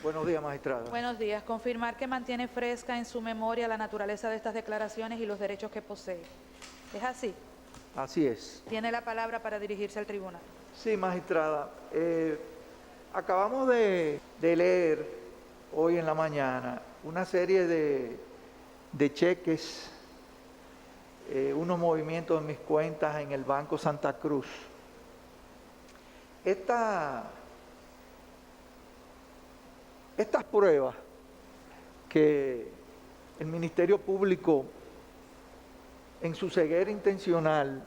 Buenos días, magistrada. Buenos días. Confirmar que mantiene fresca en su memoria la naturaleza de estas declaraciones y los derechos que posee. ¿Es así? Así es. Tiene la palabra para dirigirse al tribunal. Sí, magistrada. Acabamos de leer hoy en la mañana una serie de cheques, unos movimientos en mis cuentas en el Banco Santa Cruz. Estas pruebas que el Ministerio Público, en su ceguera intencional,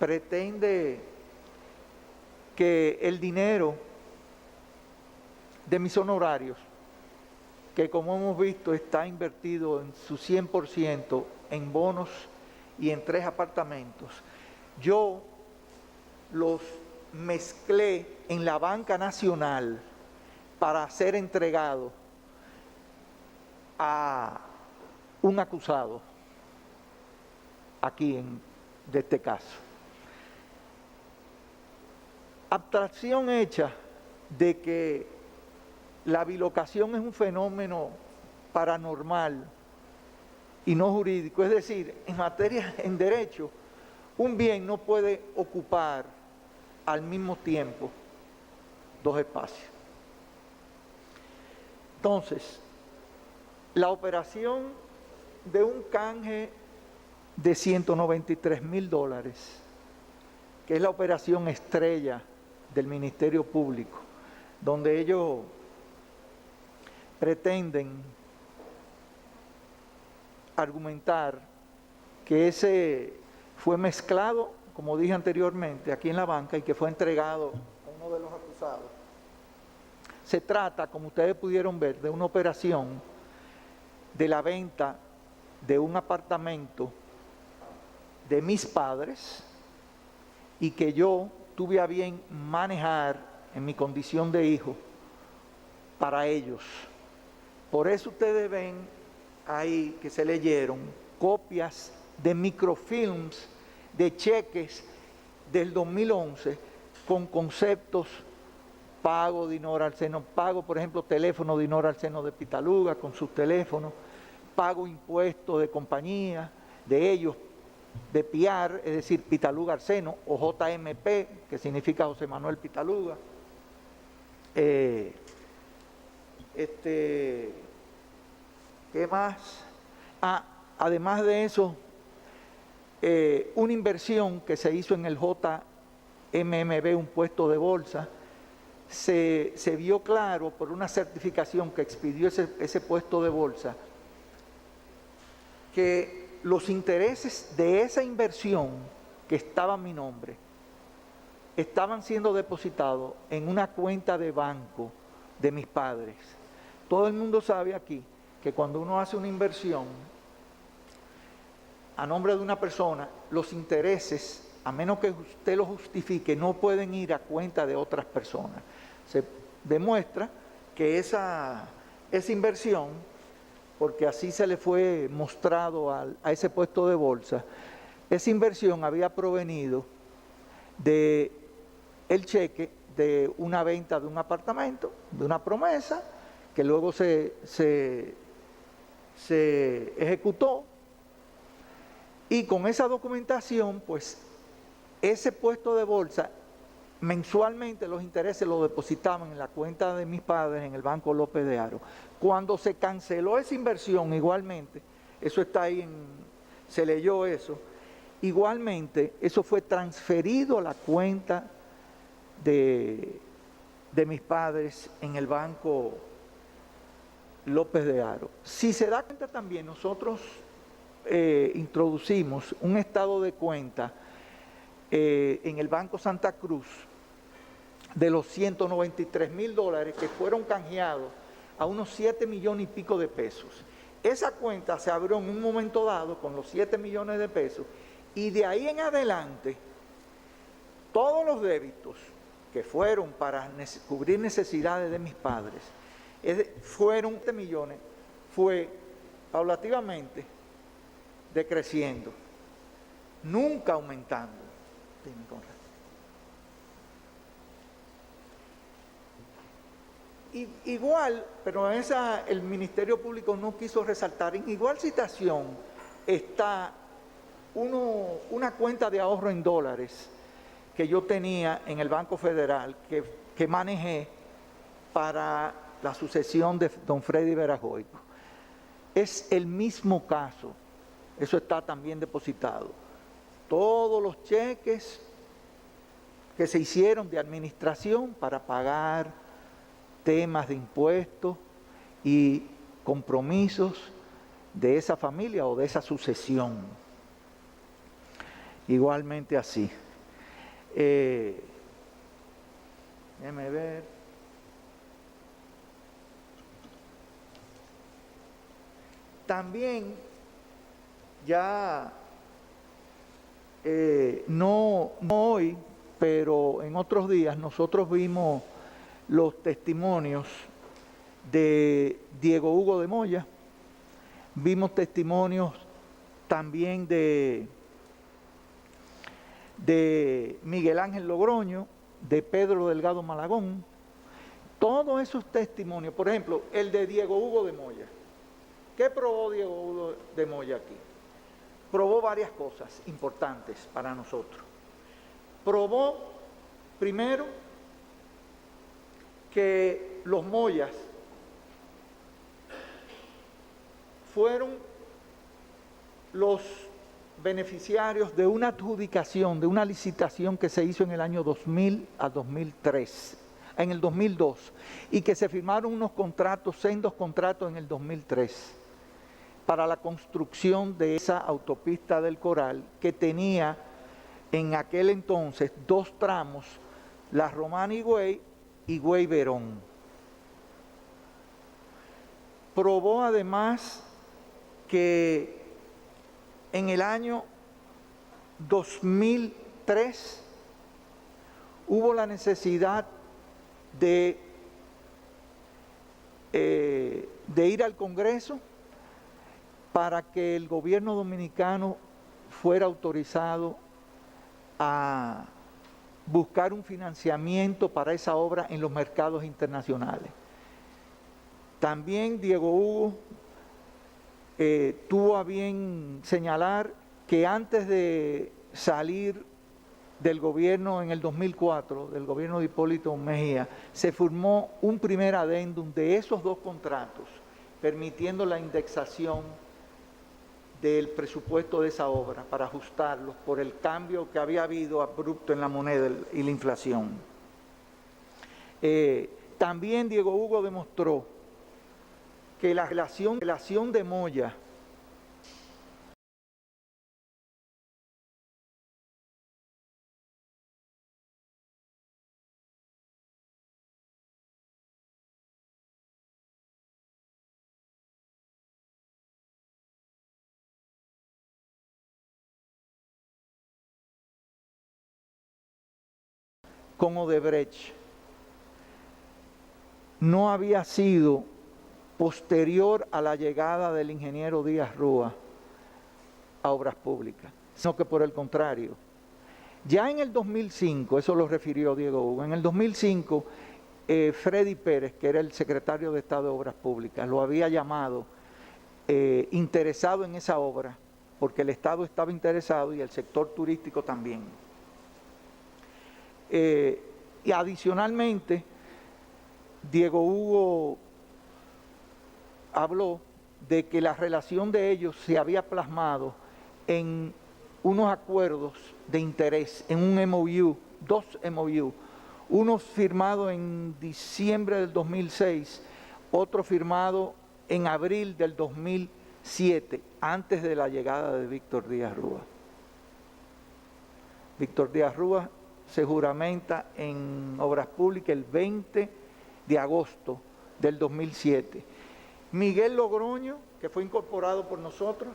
pretende que el dinero de mis honorarios, que como hemos visto está invertido en su 100% en bonos y en 3 apartamentos, yo los mezclé en la banca nacional para ser entregado a un acusado aquí de este caso. Abstracción hecha de que la bilocación es un fenómeno paranormal y no jurídico, es decir, en derecho, un bien no puede ocupar al mismo tiempo 2 espacios. Entonces, la operación de un canje de $193,000, que es la operación estrella del Ministerio Público, donde ellos pretenden argumentar que ese fue mezclado, como dije anteriormente, aquí en la banca y que fue entregado a uno de los acusados. Se trata, como ustedes pudieron ver, de una operación de la venta de un apartamento de mis padres y que yo tuve a bien manejar en mi condición de hijo para ellos. Por eso ustedes ven ahí que se leyeron copias de microfilms de cheques del 2011 con conceptos: pago dinero al seno, pago, por ejemplo, teléfono dinero al seno de Pitaluga con sus teléfonos, pago impuestos de compañía de ellos, de PIAR, es decir, Pitaluga Arseno, o JMP, que significa José Manuel Pitaluga. ¿Qué más? Además de eso, una inversión que se hizo en el JMMB, un puesto de bolsa, se vio claro por una certificación que expidió ese puesto de bolsa, que los intereses de esa inversión que estaba a mi nombre estaban siendo depositados en una cuenta de banco de mis padres. Todo el mundo sabe aquí que cuando uno hace una inversión a nombre de una persona, los intereses, a menos que usted lo justifique, no pueden ir a cuenta de otras personas. Se demuestra que esa inversión, porque así se le fue mostrado a ese puesto de bolsa, esa inversión había provenido de el cheque de una venta de un apartamento, de una promesa, que luego se ejecutó, y con esa documentación, pues, ese puesto de bolsa, mensualmente los intereses los depositaban en la cuenta de mis padres en el Banco López de Haro. Cuando se canceló esa inversión, igualmente, eso está ahí, se leyó eso, igualmente eso fue transferido a la cuenta de mis padres en el Banco López de Haro. Si se da cuenta también, nosotros introducimos un estado de cuenta en el Banco Santa Cruz de los $193,000 que fueron canjeados a unos 7 millones y pico de pesos. Esa cuenta se abrió en un momento dado con los 7 millones de pesos y de ahí en adelante todos los débitos que fueron para cubrir necesidades de mis padres, fueron 7 millones, fue paulativamente decreciendo, nunca aumentando. igual, pero el Ministerio Público no quiso resaltar, en igual situación está una cuenta de ahorro en dólares que yo tenía en el Banco Federal, que manejé para la sucesión de don Freddy Verajoico. Es el mismo caso, eso está también depositado. Todos los cheques que se hicieron de administración para pagar temas de impuestos y compromisos de esa familia o de esa sucesión. Igualmente así. Déjeme ver. También ya, no hoy, pero en otros días nosotros vimos los testimonios de Diego Hugo de Moya, vimos testimonios también de Miguel Ángel Logroño, de Pedro Delgado Malagón. Todos esos testimonios, por ejemplo, el de Diego Hugo de Moya. ¿Qué probó Diego Hugo de Moya aquí? Probó varias cosas importantes para nosotros. Probó, primero, que los Moyas fueron los beneficiarios de una adjudicación, de una licitación que se hizo en el año 2000 a 2003, en el 2002, y que se firmaron unos contratos, sendos contratos en el 2003, para la construcción de esa autopista del Coral, que tenía en aquel entonces 2 tramos, La Romana Higüey y Higüey Verón. Probó además que en el año 2003 hubo la necesidad de ir al Congreso para que el gobierno dominicano fuera autorizado a buscar un financiamiento para esa obra en los mercados internacionales. También Diego Hugo tuvo a bien señalar que antes de salir del gobierno en el 2004, del gobierno de Hipólito Mejía, se firmó un primer adendum de esos 2 contratos, permitiendo la indexación del presupuesto de esa obra para ajustarlos por el cambio que había habido abrupto en la moneda y la inflación. También Diego Hugo demostró que la relación de Moya con Odebrecht no había sido posterior a la llegada del ingeniero Díaz Rúa a Obras Públicas, sino que por el contrario. Ya en el 2005, eso lo refirió Diego Hugo, en el 2005 Freddy Pérez, que era el secretario de Estado de Obras Públicas, lo había llamado interesado en esa obra, porque el Estado estaba interesado y el sector turístico también. Y adicionalmente, Diego Hugo habló de que la relación de ellos se había plasmado en unos acuerdos de interés, en un MOU, 2 MOU, uno firmado en diciembre del 2006, otro firmado en abril del 2007, antes de la llegada de Víctor Díaz Rúa. Víctor Díaz Rúa se juramenta en Obras Públicas el 20 de agosto del 2007. Miguel Logroño, que fue incorporado por nosotros,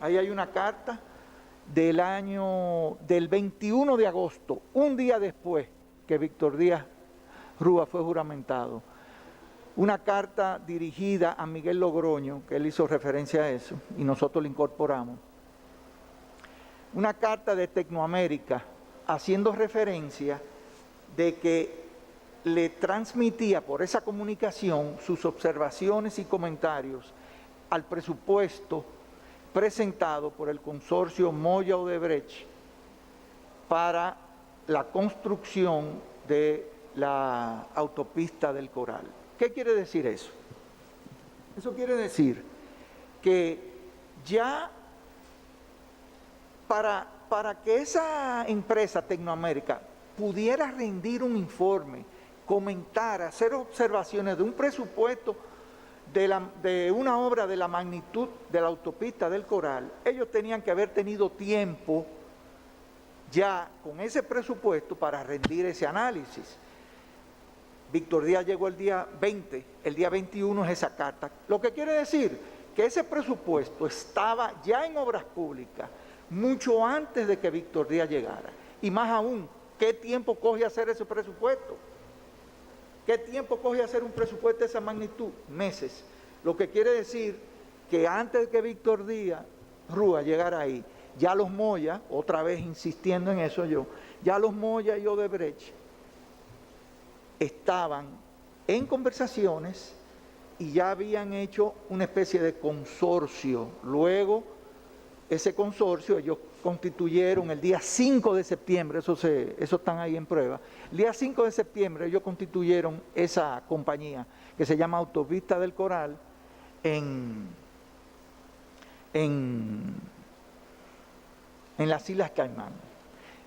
ahí hay una carta del 21 de agosto, un día después que Víctor Díaz Rúa fue juramentado. Una carta dirigida a Miguel Logroño, que él hizo referencia a eso, y nosotros la incorporamos. Una carta de Tecnoamérica, haciendo referencia de que le transmitía por esa comunicación sus observaciones y comentarios al presupuesto presentado por el consorcio Moya-Odebrecht para la construcción de la autopista del Coral. ¿Qué quiere decir eso? Eso quiere decir que ya para que esa empresa Tecnoamérica pudiera rendir un informe, comentar, hacer observaciones de un presupuesto de una obra de la magnitud de la autopista del Coral, ellos tenían que haber tenido tiempo ya con ese presupuesto para rendir ese análisis. Víctor Díaz llegó el día 20, el día 21 es esa carta, lo que quiere decir que ese presupuesto estaba ya en obras públicas mucho antes de que Víctor Díaz llegara. Y más aún, ¿qué tiempo coge hacer ese presupuesto? ¿Qué tiempo coge hacer un presupuesto de esa magnitud? Meses. Lo que quiere decir que antes de que Víctor Díaz Rúa llegara ahí, ya los Moya, otra vez insistiendo en eso yo, ya los Moya y Odebrecht estaban en conversaciones y ya habían hecho una especie de consorcio. Luego, ese consorcio, ellos constituyeron el día 5 de septiembre, eso están ahí en prueba, el día 5 de septiembre ellos constituyeron esa compañía que se llama Autopista del Coral en las Islas Caimán.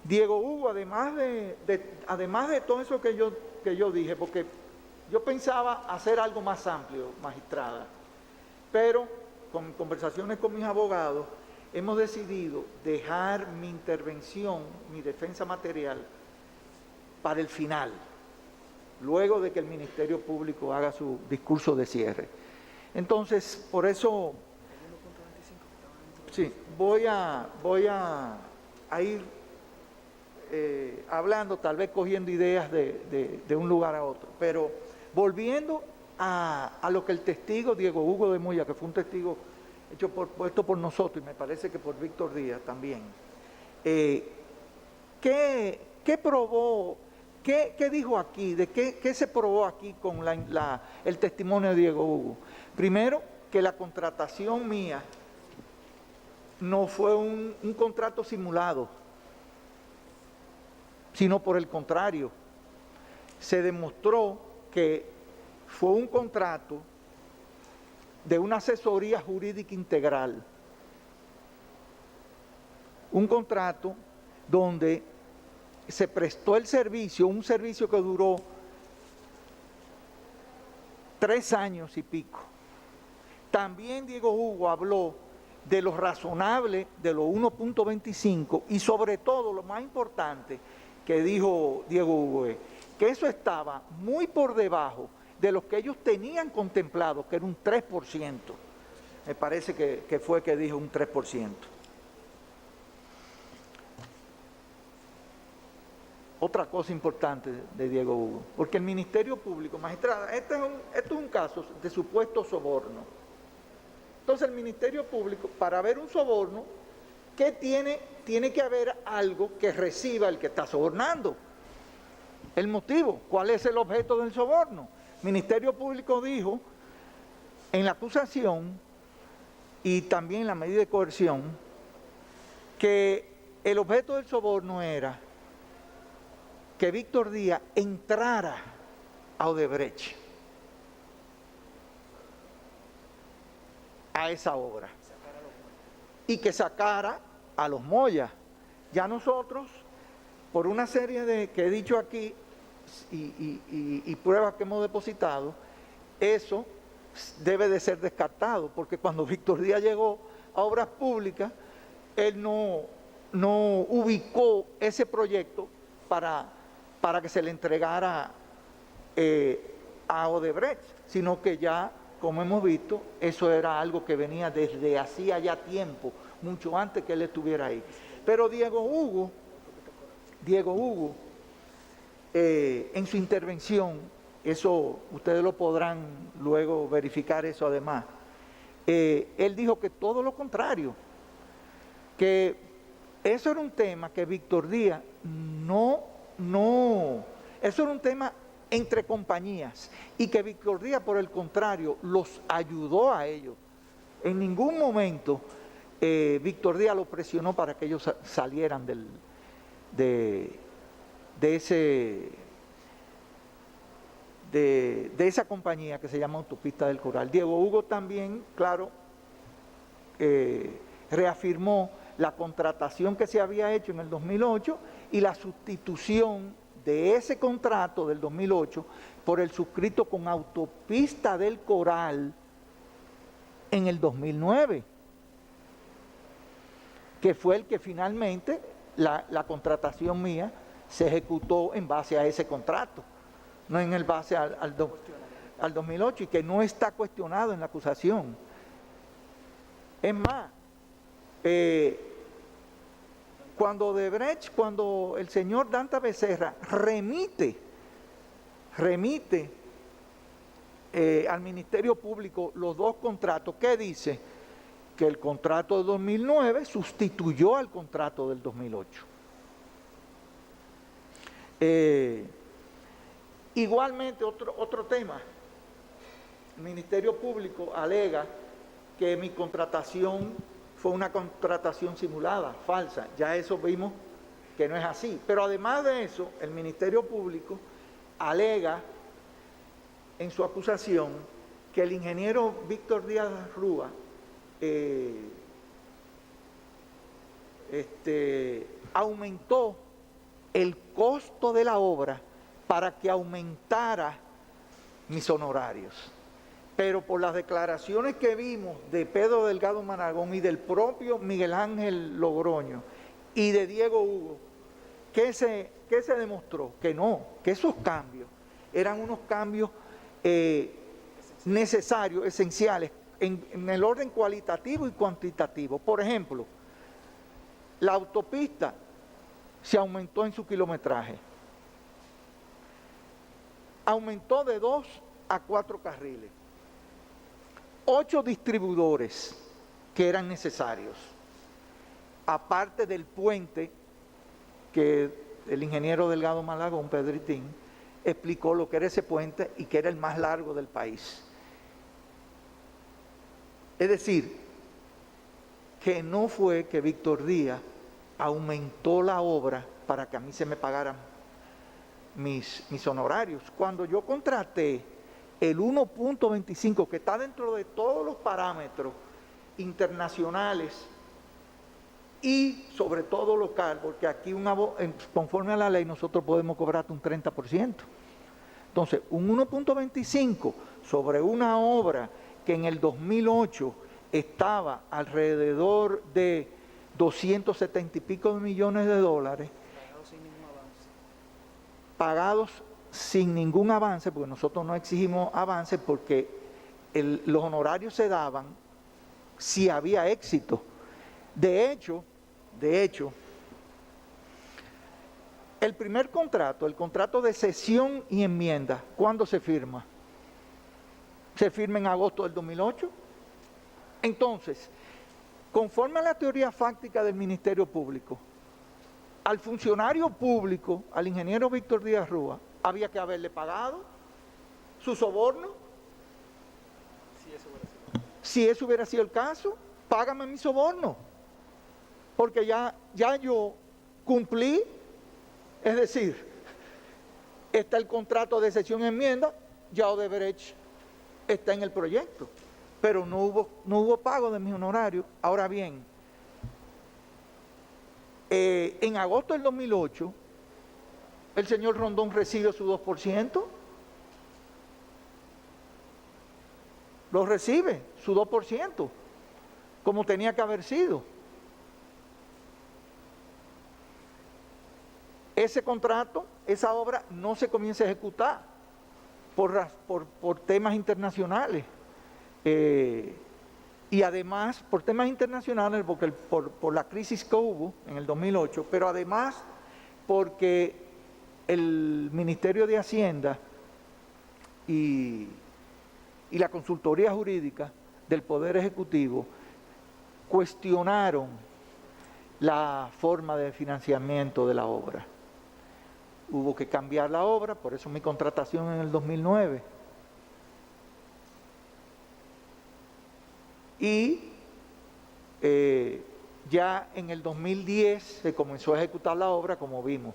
Diego Hugo, además de todo eso que yo dije, porque yo pensaba hacer algo más amplio, magistrada, pero con conversaciones con mis abogados, hemos decidido dejar mi intervención, mi defensa material, para el final, luego de que el Ministerio Público haga su discurso de cierre. Entonces, por eso, sí, voy a ir hablando, tal vez cogiendo ideas de un lugar a otro, pero volviendo a lo que el testigo Diego Hugo de Moya, que fue un testigo puesto por nosotros y me parece que por Víctor Díaz también, ¿qué probó, qué dijo aquí, qué se probó aquí con el testimonio de Diego Hugo? Primero, que la contratación mía no fue un contrato simulado, sino por el contrario, se demostró que fue un contrato de una asesoría jurídica integral, un contrato donde se prestó el servicio, un servicio que duró 3 años y pico. También Diego Hugo habló de lo razonable, de lo 1.25 y sobre todo lo más importante que dijo Diego Hugo es que eso estaba muy por debajo de lo que ellos tenían contemplado, que era un 3%. Me parece que fue que dijo un 3%. Otra cosa importante de Diego Hugo, porque el Ministerio Público, magistrada, este es un caso de supuesto soborno. Entonces el Ministerio Público, para ver un soborno, ¿qué tiene? Tiene que haber algo que reciba el que está sobornando. El motivo, ¿cuál es el objeto del soborno? El Ministerio Público dijo en la acusación y también en la medida de coerción que el objeto del soborno era que Víctor Díaz entrara a Odebrecht, a esa obra, y que sacara a los Moya. Ya nosotros, por una serie de que he dicho aquí y pruebas que hemos depositado, eso debe de ser descartado, porque cuando Víctor Díaz llegó a Obras Públicas, él no ubicó ese proyecto para que se le entregara a Odebrecht, sino que ya, como hemos visto, eso era algo que venía desde hacía ya tiempo, mucho antes que él estuviera ahí. Pero Diego Hugo, en su intervención, eso ustedes lo podrán luego verificar eso además, él dijo que todo lo contrario, que eso era un tema que Víctor Díaz eso era un tema entre compañías y que Víctor Díaz, por el contrario, los ayudó a ellos. En ningún momento Víctor Díaz lo presionó para que ellos salieran de esa compañía que se llama Autopista del Coral. Diego Hugo también, claro, reafirmó la contratación que se había hecho en el 2008 y la sustitución de ese contrato del 2008 por el suscrito con Autopista del Coral en el 2009, que fue el que finalmente la contratación mía se ejecutó en base a ese contrato, no en el base al 2008, y que no está cuestionado en la acusación. Es más, cuando el señor Danta Becerra remite al Ministerio Público los dos contratos, ¿qué dice? Que el contrato de 2009 sustituyó al contrato del 2008. Igualmente, otro tema, el Ministerio Público alega que mi contratación fue una contratación simulada, falsa. Ya eso vimos que no es así. Pero además de eso, el Ministerio Público alega en su acusación que el ingeniero Víctor Díaz Rúa aumentó el costo de la obra para que aumentara mis honorarios. Pero por las declaraciones que vimos de Pedro Delgado Maragón y del propio Miguel Ángel Logroño y de Diego Hugo, ¿qué se demostró? Que no, que esos cambios eran unos cambios necesarios, esenciales, en el orden cualitativo y cuantitativo. Por ejemplo, la autopista se aumentó en su kilometraje, aumentó de 2 a 4 carriles, 8 distribuidores que eran necesarios, aparte del puente que el ingeniero Delgado Malagón, Pedritín, explicó lo que era ese puente y que era el más largo del país. Es decir, que no fue que Víctor Díaz aumentó la obra para que a mí se me pagaran mis honorarios. Cuando yo contraté el 1.25, que está dentro de todos los parámetros internacionales y sobre todo local, porque aquí conforme a la ley nosotros podemos cobrarte un 30%. Entonces, un 1.25 sobre una obra que en el 2008 estaba alrededor de 270 y pico de millones de dólares, pagados sin ningún avance, porque nosotros no exigimos avance, porque los honorarios se daban si había éxito. De hecho, el primer contrato, el contrato de cesión y enmienda, ¿cuándo se firma? Se firma en agosto del 2008. Entonces, conforme a la teoría fáctica del Ministerio Público, al funcionario público, al ingeniero Víctor Díaz Rúa, había que haberle pagado su soborno. Si eso hubiera sido el caso, págame mi soborno, porque ya yo cumplí. Es decir, está el contrato de cesión y enmienda, ya Odebrecht está en el proyecto, pero no hubo pago de mis honorarios. Ahora bien, en agosto del 2008, el señor Rondón recibe su 2%, lo recibe, su 2%, como tenía que haber sido. Ese contrato, esa obra no se comienza a ejecutar por temas internacionales. Y además, por temas internacionales, porque por la crisis que hubo en el 2008, pero además porque el Ministerio de Hacienda y la consultoría jurídica del Poder Ejecutivo cuestionaron la forma de financiamiento de la obra. hubo que cambiar la obra, por eso mi contratación en el 2009. Y ya en el 2010 se comenzó a ejecutar la obra, como vimos.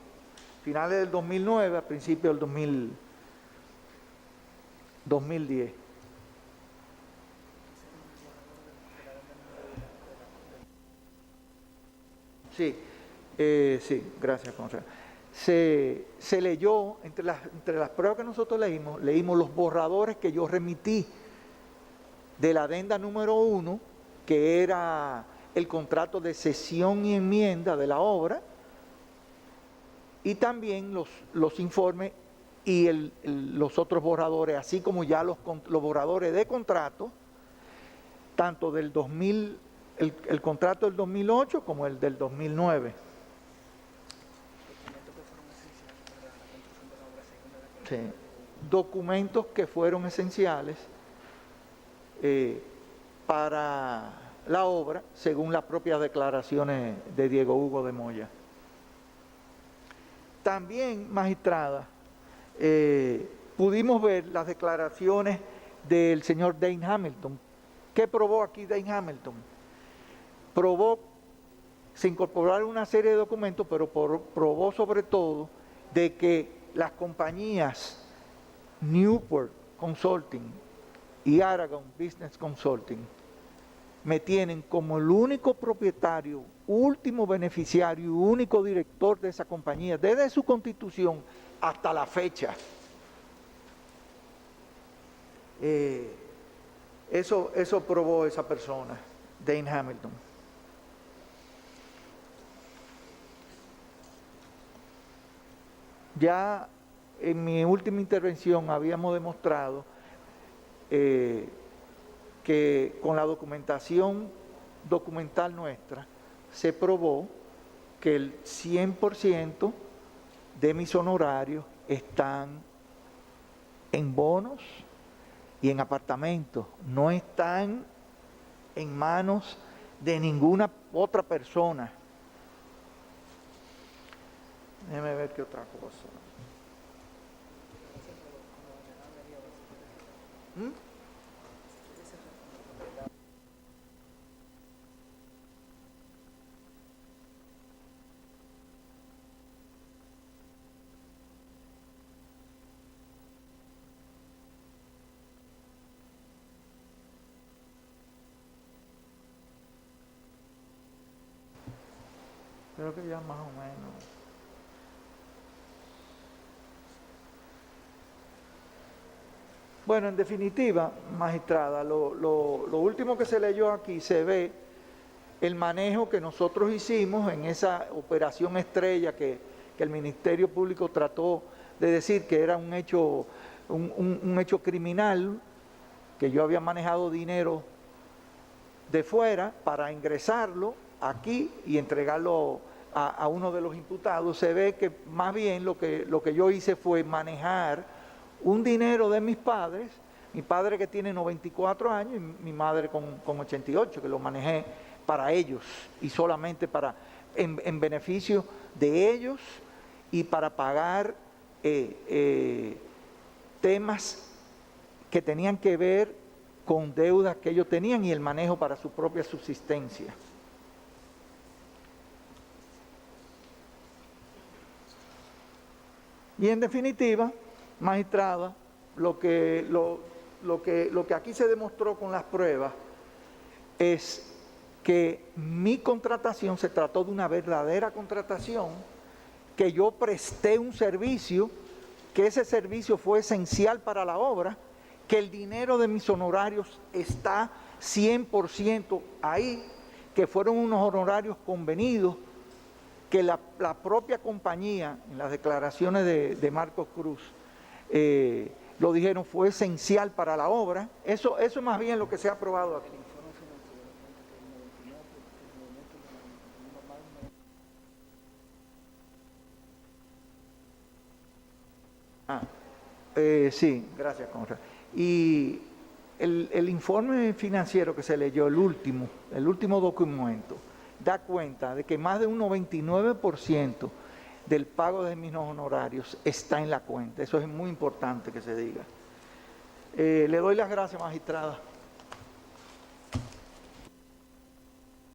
Finales del 2009, a principios del 2010. Sí, sí, gracias, consejero. Se leyó, entre las pruebas que nosotros leímos los borradores que yo remití de la adenda número 1, que era el contrato de cesión y enmienda de la obra, y también los informes y los otros borradores, así como ya los borradores de contrato, tanto del 2000, el contrato del 2008 como el del 2009. Sí, documentos que fueron esenciales para la obra, según las propias declaraciones de Diego Hugo de Moya. También, magistrada, pudimos ver las declaraciones del señor Dane Hamilton. ¿Qué probó aquí Dane Hamilton? Probó, se incorporaron una serie de documentos, pero probó sobre todo de que las compañías Newport Consulting y Aragon Business Consulting me tienen como el único propietario, último beneficiario y único director de esa compañía, desde su constitución hasta la fecha. Eso probó esa persona, Dane Hamilton. Ya en mi última intervención habíamos demostrado que con la documentación documental nuestra se probó que el 100% de mis honorarios están en bonos y en apartamentos, no están en manos de ninguna otra persona. Déjeme ver qué otra cosa. Creo que ya más o menos. Bueno, en definitiva, magistrada, lo último que se leyó aquí se ve el manejo que nosotros hicimos en esa operación estrella que el Ministerio Público trató de decir que era un hecho criminal, que yo había manejado dinero de fuera para ingresarlo aquí y entregarlo a uno de los imputados. Se ve que más bien lo que yo hice fue manejar un dinero de mis padres, mi padre que tiene 94 años y mi madre con 88, que lo manejé para ellos y solamente en beneficio de ellos y para pagar temas que tenían que ver con deudas que ellos tenían y el manejo para su propia subsistencia. Y en definitiva, magistrada, lo que aquí se demostró con las pruebas es que mi contratación se trató de una verdadera contratación, que yo presté un servicio, que ese servicio fue esencial para la obra, que el dinero de mis honorarios está 100% ahí, que fueron unos honorarios convenidos, que la propia compañía, en las declaraciones de Marcos Cruz, lo dijeron, fue esencial para la obra. Eso es más bien lo que se ha aprobado aquí. Sí, gracias, Conrad. Y el informe financiero que se leyó, el último documento, da cuenta de que más de un 99% del pago de mis honorarios está en la cuenta. Eso es muy importante que se diga. Le doy las gracias, magistrada.